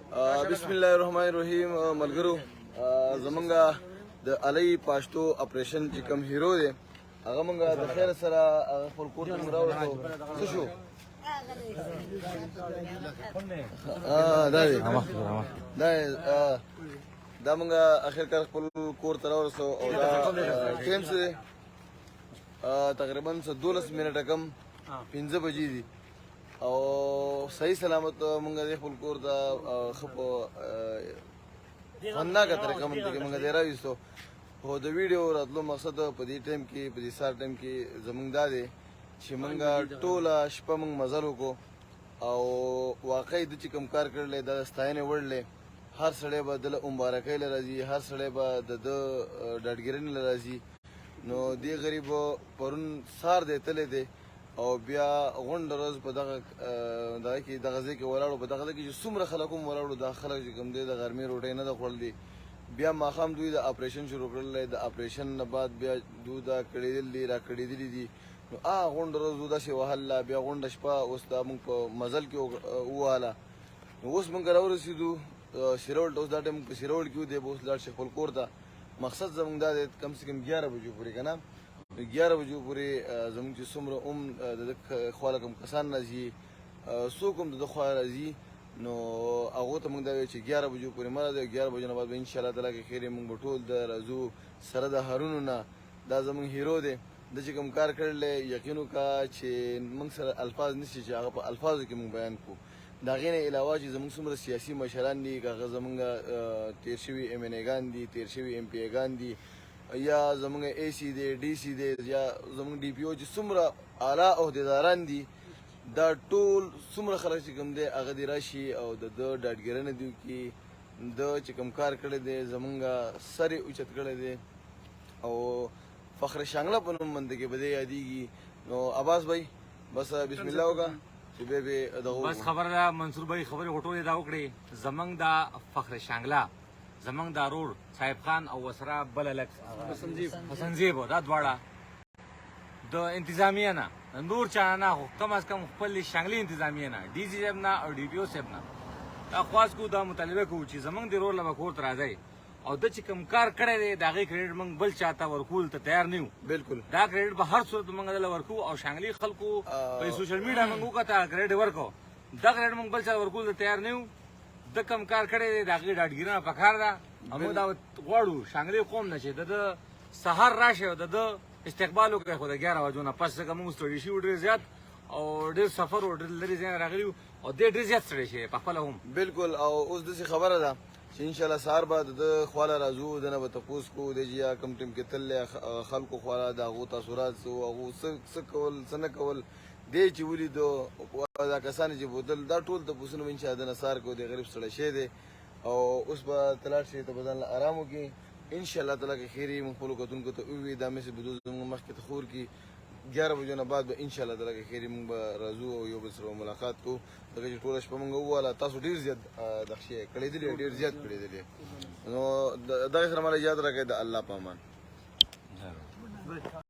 بسم الله الرحمن الرحیم. ملګرو زمونږه د علي پاشتو اپریشن چې کوم هیرو دی هغه مونږ د خیر سره هغه خپل کور ته مونږ راوړو. څه شو دا مونږ اخر کار خپل کور ته راورسو او دا ټایم څه دی تقریبا 12 منټه کم 15 بجې دي او صحیح سلامت مونږ د خپل کور ته خپ خناګه طریقه مونږ کې مونږ دی راوستو. خو د ویډیو راتلو مقصد په دې ټایم کې په دې سار ټایم کې زمونږ دا دی چې مونږ ټوله شپه مونږ مزل وکړو او واقعي د چې کوم کار کړلی دا ستاینې وړ دی. هر سړی به د مبارکۍ له راځي، هر سړی به د ډاډګیرنې له راځي. نو دې غریب پرون سار دی تللی دی او بیا غونډه ورځ په دغه کې دغه ځای کې ولاړو. په دغه ځای کې چې څومره خلک هم ولاړو دا خلک چې کوم دی د غرمې روټۍ نه ده خوړلې. بیا ماښام دوی د اپریشن شروع کړلی. د اپریشن نه بعد بیا دوی دا کړېدل دي را کړېدلي دي. نو غونډه ورځ دوی داسې وهله. بیا غونډه شپه اوس دا موږ په مزل کې ووهله. نو اوس موږ راورسېدو شیرول ته. اوس دا ټایم په شیرول کې و دی به اوس لاړ شي خپل کور ته. مقصد زموږ دا دی کم سے کم 11 بجو پورې که نه 11 بجو پورې زموږ چې څومره د ده خواله کوم کسان راځي څوک هم د ده خوا راځي نو هغو ته موږ دا وایو چې 11 بجو پورې مه راځئ. 11 بجو نه بعد به انشاءالله تعالی که خیر موږ به ټول د راځو سره د هارونو نه. دا زموږ هیرو دی. د چې کوم کار کړلی یقین وکړه چې موږ سره الفاظ نشته چې هغه په الفاظو کې موږ بیان کړو. د هغې نه علاوه چې زموږ څومره سیاسي مشران دي که هغه زموږ تېر شوي MNA دي، تېر شوي MPA دي، یا زموږ AC دی، DC دی، یا زموږ DPO چې څومره اعلی عهدیداران دي دا ټول څومره خلک چې کوم دی هغه دې راشي او د ده ډاډګیرنه دي وکړي. د چې کوم کار کړی دی زموږ سر یې اوچت کړی دی او فخر شانګله په نوم باندې کې به دی یادېږي. نو عباس بھائی بس بسم الله وکړه چې بیا به دغه بس خبره ده. منصور بھائی خبرې غټولې دا وکړې زموږ دا فخر شانګله زمونږ دا رور صاحب خان او وسره بل هلک حسنزیب دا دواړه د انتظامیه نه نور چا نه خو کم از کم خپل شانګلي انتظامیه نه DG صاحب نه او DPO صاحب نه دا خواست کوو دا مطالبه کوو چې زمونږ د رور له به کور ته راځئ او د چې کوم کار کړی دی د هغې کریډټ موږ بل چاته ورکول ته تیار نه یو. بالکل دا کریډټ به هر صورت موږ دله ورکوو او شانګلي خلکو په سوشل میډیا موږ وکړه کریډټ ورکړو. دا کریډټ موږ بل چاته ورکول ته تیار نه یو. د کوم کار کړی دی د هغې ډاډګیرنه پکار ده. موږ دا غواړو شانګلي قوم نه چې د سهار راشي او د استقبال وکړي خو د 11 بجو نه پس ځکه موږ ستړي شوي ډېر زیات او ډېر سفر و ډېر لرې ځای نه راغلي یو او دی ډېر زیات ستړی شوی په خپله هم. بالکل او اوس داسې خبره ده چې انشاءالله سهار به د ده خواله راځو د نه به تپوس کوو دی چې یا کوم ټیم کې تللی خلکو خواله د هغو تاثرات څه وو هغو څه کول څه نه کول دی چې ولیدو دا کسان چې بوتل دا ټول تپوسونه به انشاءالله د نه سهار کوو. دی غریب سړی شی دی او اوس به ته لاړ شي ته به ځان له ارام وکړي انشاءالله تعالی که خیر یې موږ خپلو کتونکو ته ووایي دا مې بدو زموږ مخکې ته خور کړي. 11 بجو نه بعد به انشاءالله تعالی که خیر یې موږ به راځو او یو بل سره ملاقات کوو. ځکه چې ټوله شپه موږ وواله تاسو ډېر زیات دغه شی کړېدلي ډېر زیات کړېدلي. نو دغې سره ماله اجازت راکړئ د الله په امان.